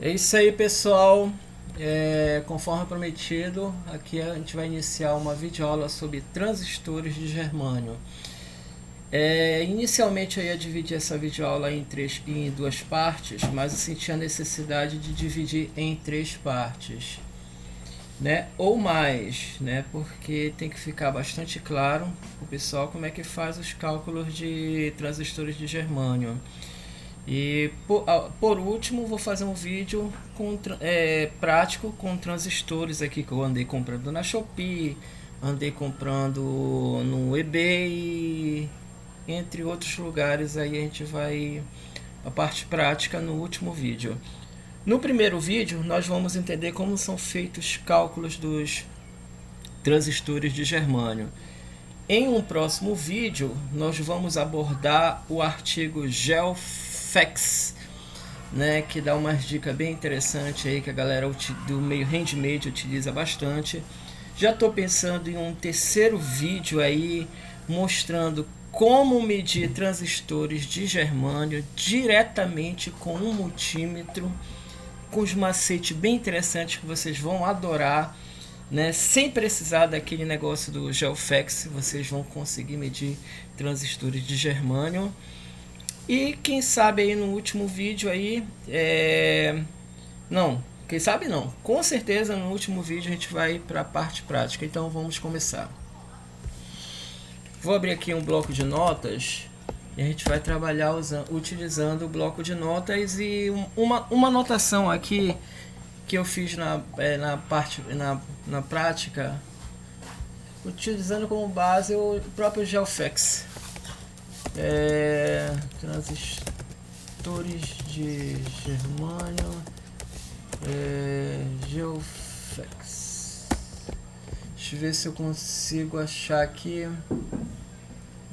É isso aí, pessoal. Conforme prometido, aqui a gente vai iniciar uma videoaula sobre transistores de germânio. Inicialmente eu ia dividir essa videoaula em duas partes, mas eu senti a necessidade de dividir em três partes, né? Ou mais, né? Porque tem que ficar bastante claro para o pessoal como é que faz os cálculos de transistores de germânio. E por último, vou fazer um vídeo prático com transistores aqui que eu andei comprando na Shopee, andei comprando no eBay, entre outros lugares. Aí a gente vai a parte prática no último vídeo. No primeiro vídeo, nós vamos entender como são feitos os cálculos dos transistores de germânio. Em um próximo vídeo, nós vamos abordar o artigo GeoFEX, né, que dá umas dicas bem interessantes aí que a galera do meio handmade utiliza bastante. Já estou pensando em um terceiro vídeo aí mostrando como medir transistores de germânio diretamente com um multímetro, com os macetes bem interessantes que vocês vão adorar, né? Sem precisar daquele negócio do GeoFEX, vocês vão conseguir medir transistores de germânio. E quem sabe aí no último vídeo aí, não, quem sabe não, com certeza no último vídeo a gente vai para a parte prática. Então vamos começar. Vou abrir aqui um bloco de notas e a gente vai trabalhar utilizando o bloco de notas e uma anotação aqui que eu fiz na prática, utilizando como base o próprio GeoFEX. Transistores de germânio, GeoFEX. Deixa eu ver se eu consigo achar aqui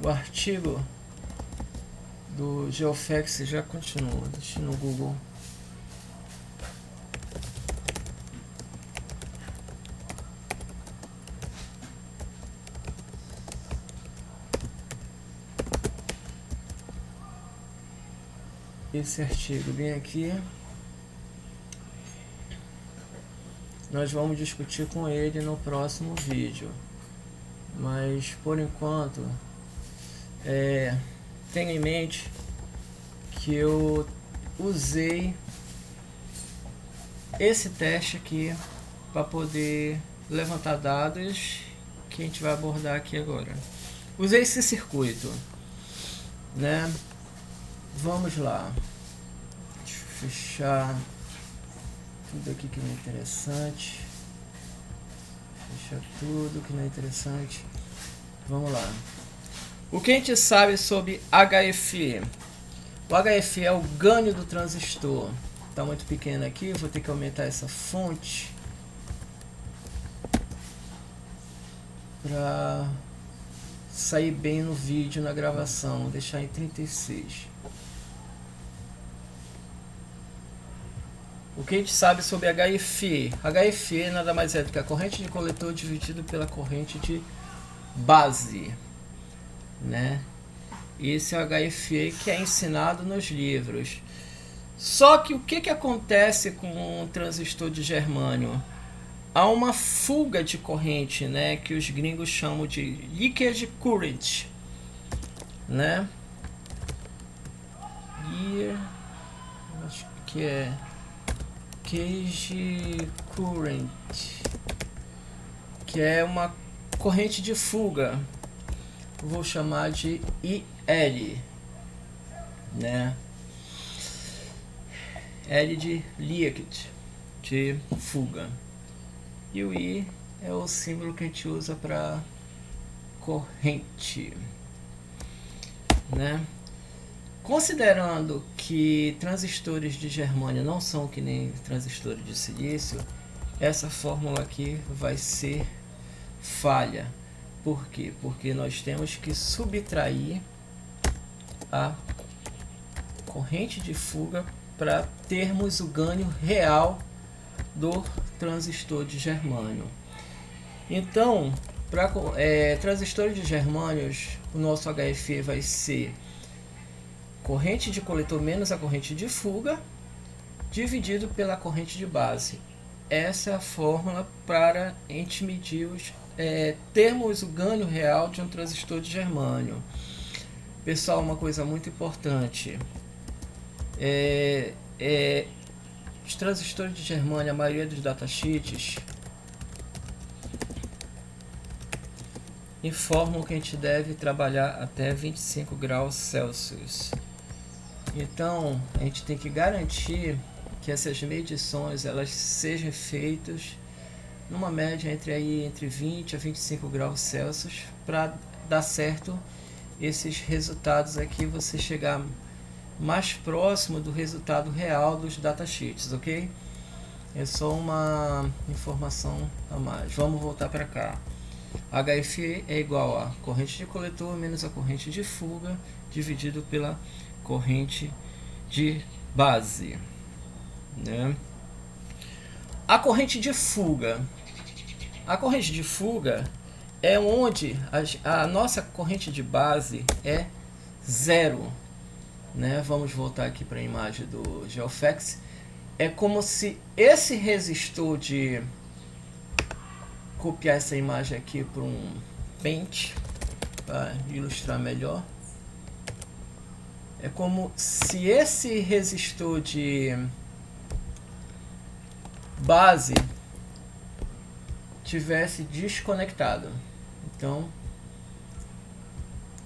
o artigo do GeoFEX. Já continua, deixa no Google. Esse artigo bem aqui, nós vamos discutir com ele no próximo vídeo, mas por enquanto tenha em mente que eu usei esse teste aqui para poder levantar dados que a gente vai abordar aqui agora. Usei esse circuito, né? Vamos lá. Deixa eu fechar tudo aqui que não é interessante. Fechar tudo que não é interessante. Vamos lá. O que a gente sabe sobre HFE? O HFE é o ganho do transistor. Está muito pequeno aqui, vou ter que aumentar essa fonte para sair bem no vídeo, na gravação. Vou deixar em 36. O que a gente sabe sobre HFE? HFE nada mais é do que a corrente de coletor dividido pela corrente de base, né? Esse é o HFE que é ensinado nos livros. Só que o que acontece com um transistor de germânio? Há uma fuga de corrente, né, que os gringos chamam de leakage current, né? E acho que é leakage current, que é uma corrente de fuga. Vou chamar de IL, né? L de leakage, de fuga. E o I é o símbolo que a gente usa para corrente, né? Considerando que transistores de germânio não são que nem transistores de silício, essa fórmula aqui vai ser falha. Por quê? Porque nós temos que subtrair a corrente de fuga para termos o ganho real do transistor de germânio. Então, para transistores de germânios, o nosso HFE vai ser corrente de coletor menos a corrente de fuga, dividido pela corrente de base. Essa é a fórmula para a gente medir termos o ganho real de um transistor de germânio. Pessoal, uma coisa muito importante, os transistores de germânio, a maioria dos datasheets informam que a gente deve trabalhar até 25 graus Celsius. Então a gente tem que garantir que essas medições elas sejam feitas numa média entre 20 a 25 graus Celsius para dar certo esses resultados aqui, você chegar mais próximo do resultado real dos datasheets, ok? É só uma informação a mais. Vamos voltar para cá. HF é igual a corrente de coletor menos a corrente de fuga dividido pela corrente de base, né? A corrente de fuga é onde a nossa corrente de base é zero, né? Vamos voltar aqui para a imagem do GeoFX. É como se esse resistor de... copiar essa imagem aqui para um Paint para ilustrar melhor. É como se esse resistor de base tivesse desconectado. Então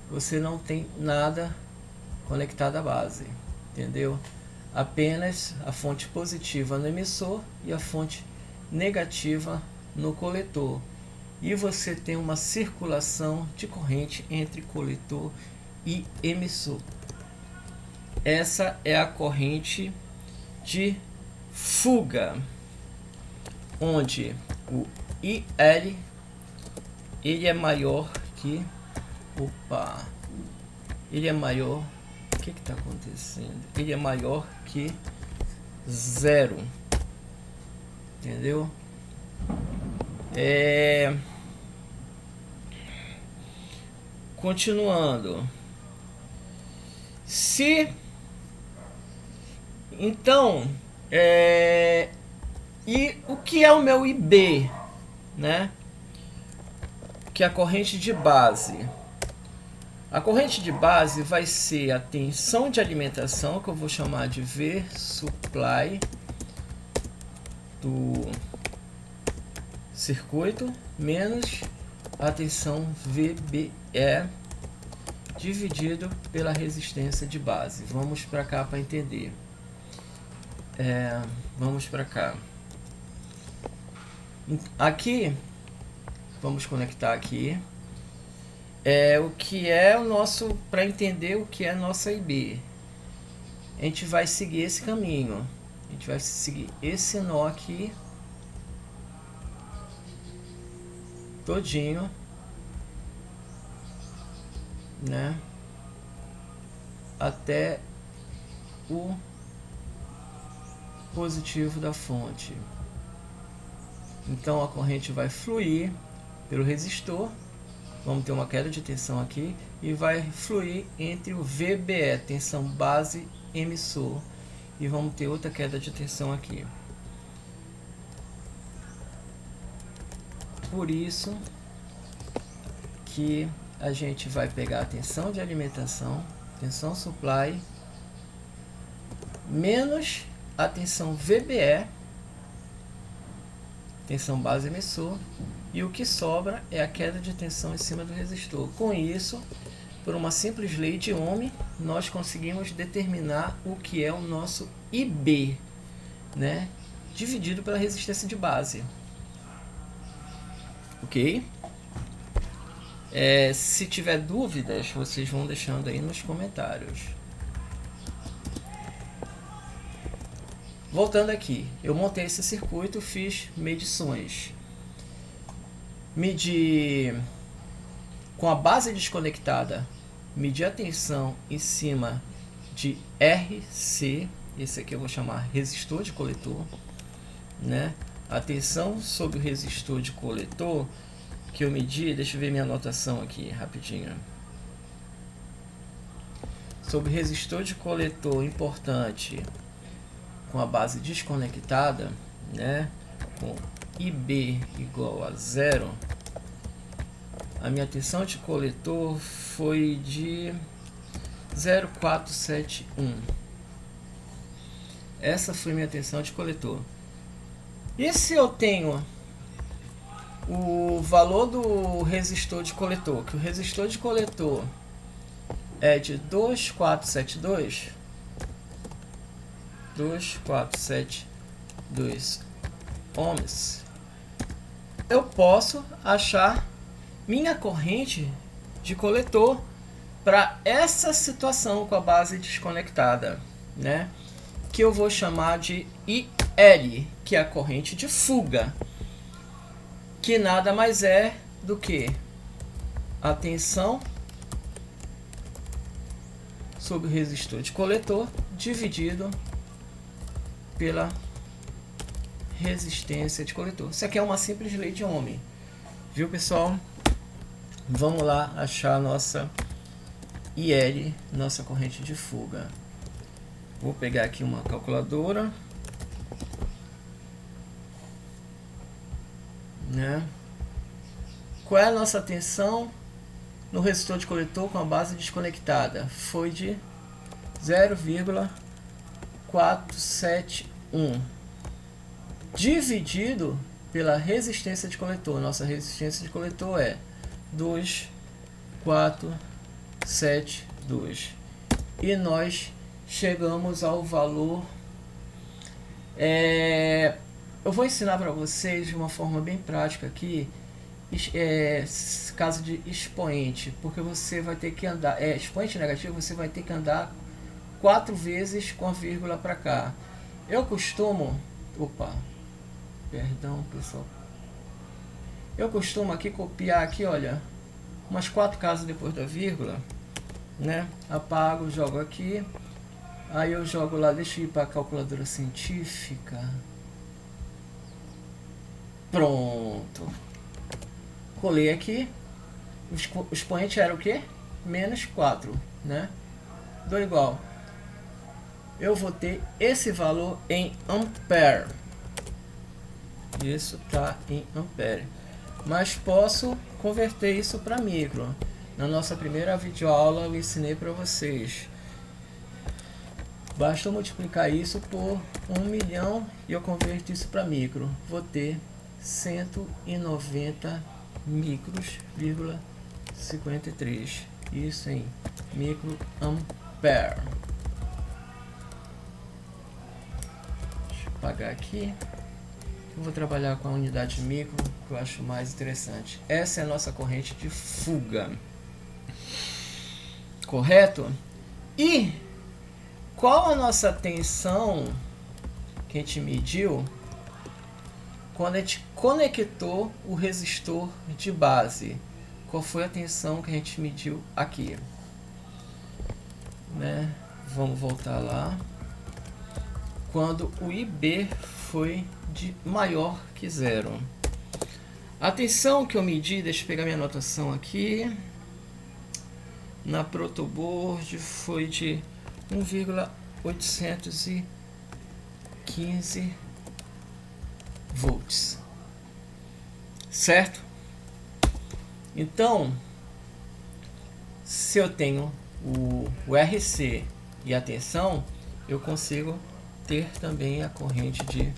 você não tem nada conectado à base, entendeu? Apenas a fonte positiva no emissor e a fonte negativa no coletor, e você tem uma circulação de corrente entre coletor e emissor. Essa é a corrente de fuga, onde o IL ele é maior que ele é maior, o que está acontecendo? Ele é maior que zero, entendeu? Continuando, então e o que é o meu IB, né? Que é a corrente de base. A corrente de base vai ser a tensão de alimentação, que eu vou chamar de V supply do circuito, menos a tensão VBE dividido pela resistência de base. Vamos para cá para entender. Vamos para cá. Aqui, vamos conectar aqui. O que é o nosso, para entender o que é a nossa IB. A gente vai seguir esse caminho. A gente vai seguir esse nó aqui todinho, né, até o positivo da fonte. Então a corrente vai fluir pelo resistor, vamos ter uma queda de tensão aqui, e vai fluir entre o VBE, tensão base emissor, e vamos ter outra queda de tensão aqui. Por isso que a gente vai pegar a tensão de alimentação, tensão supply, menos a tensão VBE, tensão base emissor, e o que sobra é a queda de tensão em cima do resistor. Com isso, por uma simples lei de Ohm, nós conseguimos determinar o que é o nosso IB, né, dividido pela resistência de base. Ok? Se tiver dúvidas, vocês vão deixando aí nos comentários. Voltando aqui, eu montei esse circuito, fiz medições. Medi com a base desconectada, medi a tensão em cima de RC, esse aqui eu vou chamar resistor de coletor, né? A tensão sobre o resistor de coletor que eu medi, deixa eu ver minha anotação aqui rapidinho. Sobre resistor de coletor, importante, com a base desconectada, né, com IB igual a 0, a minha tensão de coletor foi de 0,471. Essa foi minha tensão de coletor. E se eu tenho o valor do resistor de coletor, que o resistor de coletor é de 2,472 ohms, eu posso achar minha corrente de coletor para essa situação com a base desconectada, né? Que eu vou chamar de IL, que é a corrente de fuga, que nada mais é do que a tensão sobre o resistor de coletor dividido pela resistência de coletor. Isso aqui é uma simples lei de Ohm, viu, pessoal? Vamos lá achar a nossa IL, nossa corrente de fuga. Vou pegar aqui uma calculadora, né? Qual é a nossa tensão no resistor de coletor com a base desconectada? Foi de 0,471 dividido pela resistência de coletor. Nossa resistência de coletor é 2,472 e nós chegamos ao valor. Eu vou ensinar para vocês de uma forma bem prática aqui, caso de expoente, porque você vai ter que andar, expoente negativo, você vai ter que andar 4 vezes com a vírgula para cá. Eu costumo, perdão, pessoal, eu costumo aqui copiar aqui, olha, umas 4 casas depois da vírgula, né? Apago, jogo aqui, aí eu jogo lá, deixa eu ir para a calculadora científica. Pronto. Colei aqui. O expoente era o que? Menos 4, né? Dou igual. Eu vou ter esse valor em ampere. Isso tá em ampere. Mas posso converter isso para micro. Na nossa primeira videoaula eu ensinei para vocês. Basta multiplicar isso por 1 milhão e eu converto isso para micro. Vou ter 190 micros, 53. Isso em microampere. Deixa eu apagar aqui. Eu vou trabalhar com a unidade micro, que eu acho mais interessante. Essa é a nossa corrente de fuga. Correto? E qual a nossa tensão que a gente mediu quando a gente conectou o resistor de base? Qual foi a tensão que a gente mediu aqui? Né? Vamos voltar lá. Quando o IB foi de maior que 0. A tensão que eu medi, deixa eu pegar minha anotação aqui, na protoboard foi de 1,815 volts, certo? Então, se eu tenho o RC e a tensão, eu consigo ter também a corrente de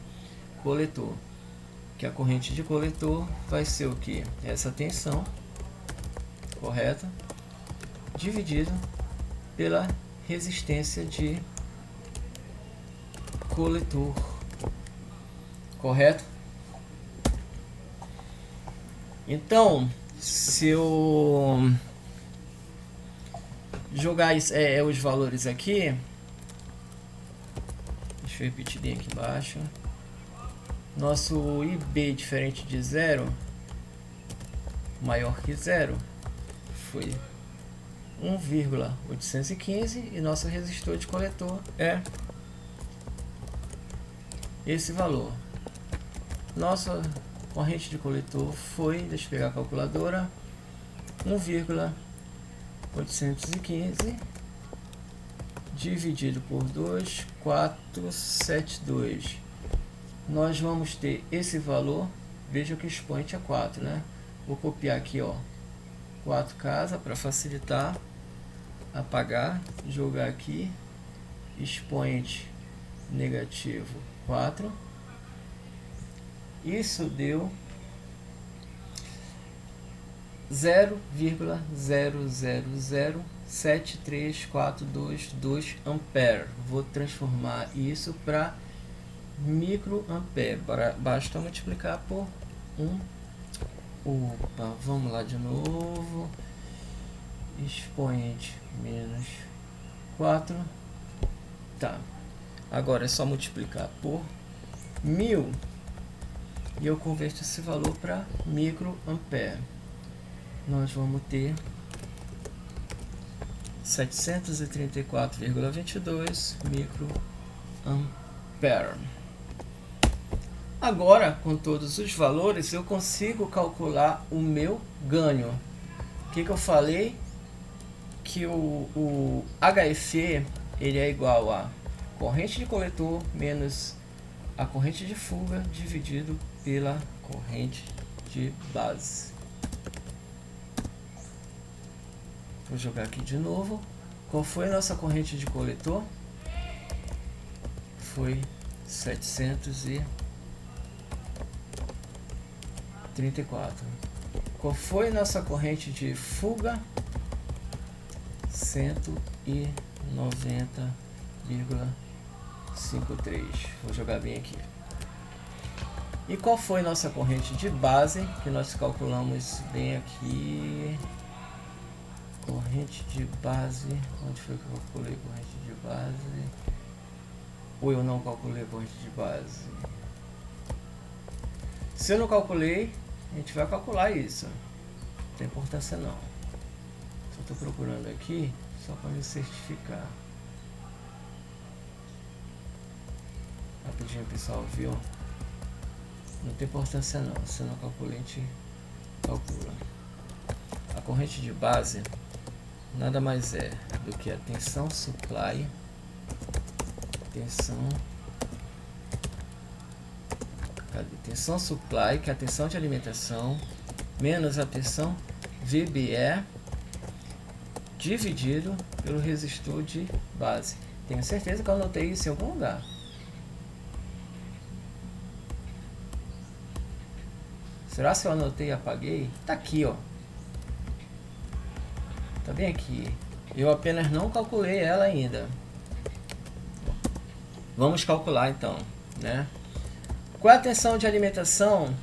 coletor, que a corrente de coletor vai ser o que? Essa tensão, correta, dividido pela resistência de coletor, correto? Então, se eu jogar os valores aqui, deixa eu repetir bem aqui embaixo. Nosso IB diferente de 0, maior que 0, foi 1,815 e nosso resistor de coletor é esse valor. Nossa corrente de coletor foi, deixa eu pegar a calculadora, 1,815 dividido por 2,472. Nós vamos ter esse valor, veja que o expoente é 4, né? Vou copiar aqui, ó, 4 casa para facilitar, apagar, jogar aqui, expoente negativo 4. Isso deu 0,00073422 ampere. Vou transformar isso para microampere. Basta multiplicar por 1. Opa, vamos lá de novo. Expoente menos 4. Tá. Agora é só multiplicar por 1000 e eu converto esse valor para microampere. Nós vamos ter 734,22 microampere. Agora, com todos os valores, eu consigo calcular o meu ganho. O que eu falei? Que o HFE ele é igual a corrente de coletor menos a corrente de fuga dividido pela corrente de base. Vou jogar aqui de novo. Qual foi a nossa corrente de coletor? Foi 734. Qual foi a nossa corrente de fuga? 190,53. Vou jogar bem aqui. E qual foi nossa corrente de base, que nós calculamos bem aqui? Corrente de base, onde foi que eu calculei corrente de base? Ou eu não calculei corrente de base? Se eu não calculei, a gente vai calcular isso. Não tem importância não. Só estou procurando aqui, só para me certificar. Rapidinho, pessoal, viu? Não tem importância não, se eu não calculei, a gente calcula. A corrente de base nada mais é do que a tensão supply, tensão supply, que é a tensão de alimentação, menos a tensão VBE, dividido pelo resistor de base. Tenho certeza que eu anotei isso em algum lugar. Será que eu anotei e apaguei? Tá aqui, ó. Tá bem aqui. Eu apenas não calculei ela ainda. Vamos calcular então, né? Qual é a tensão de alimentação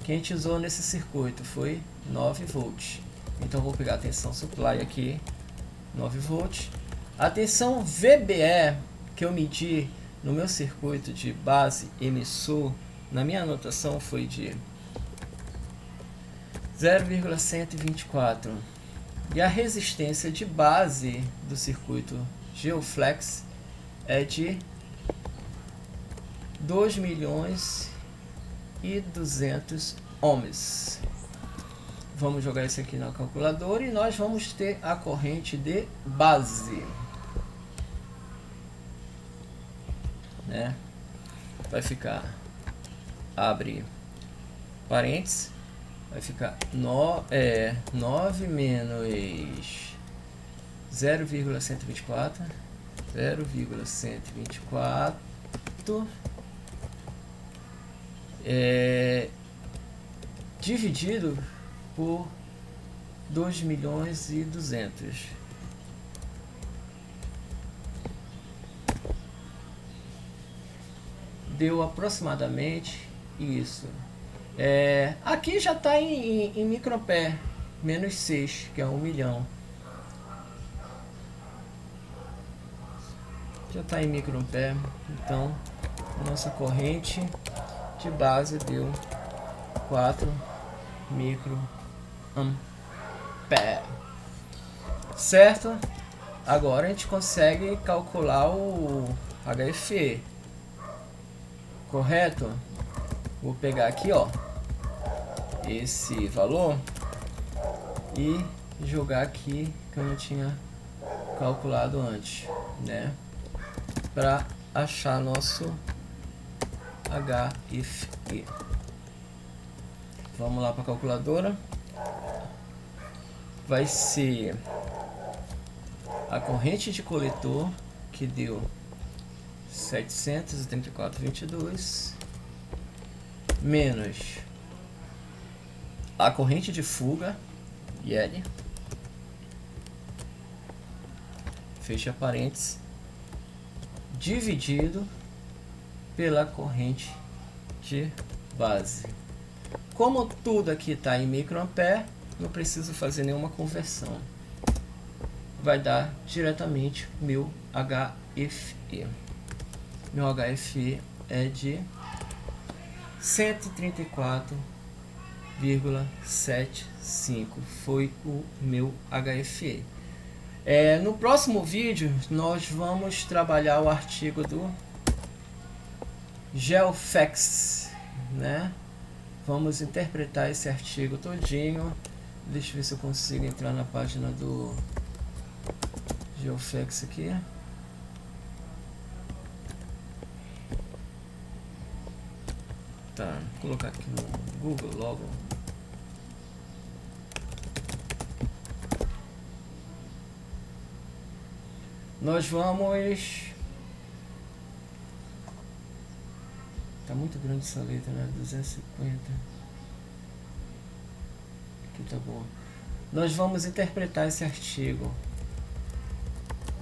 que a gente usou nesse circuito? Foi 9 volts. Então vou pegar a tensão supply aqui, 9 volts. A tensão VBE que eu medi no meu circuito de base emissor, na minha anotação foi de 0,124. E a resistência de base do circuito Geoflex é de 2.200.000 ohms. Vamos jogar isso aqui na calculadora e nós vamos ter a corrente de base, né? Vai ficar, abre parênteses, vai ficar 9 menos 0,124 dividido por 2.200.000. Deu aproximadamente isso. Aqui já está em microampere, menos 6, que é 1 milhão. Já está em microampere, então nossa corrente de base deu 4 microampere, certo? Agora a gente consegue calcular o HFE, correto? Vou pegar aqui, ó, esse valor e jogar aqui que eu não tinha calculado antes, né? para achar nosso HFE. Vamos lá para a calculadora. Vai ser a corrente de coletor, que deu 734,22, menos a corrente de fuga, IL, fecha parênteses, dividido pela corrente de base. Como tudo aqui está em microampere, não preciso fazer nenhuma conversão. Vai dar diretamente meu HFE. Meu HFE é de 134,75. Foi o meu HFE. No próximo vídeo, nós vamos trabalhar o artigo do GeoFax, né? Vamos interpretar esse artigo todinho. Deixa eu ver se eu consigo entrar na página do GeoFax aqui. Tá, vou colocar aqui no Google logo. Nós vamos... Tá muito grande essa letra, né? 250. Aqui tá bom. Nós vamos interpretar esse artigo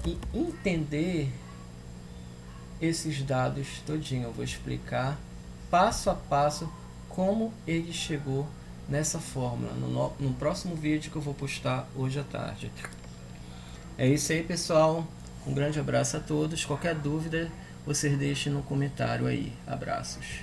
e entender esses dados todinho. Eu vou explicar passo a passo como ele chegou nessa fórmula no próximo vídeo que eu vou postar hoje à tarde. É isso aí, pessoal. Um grande abraço a todos. Qualquer dúvida, vocês deixem no comentário aí. Abraços.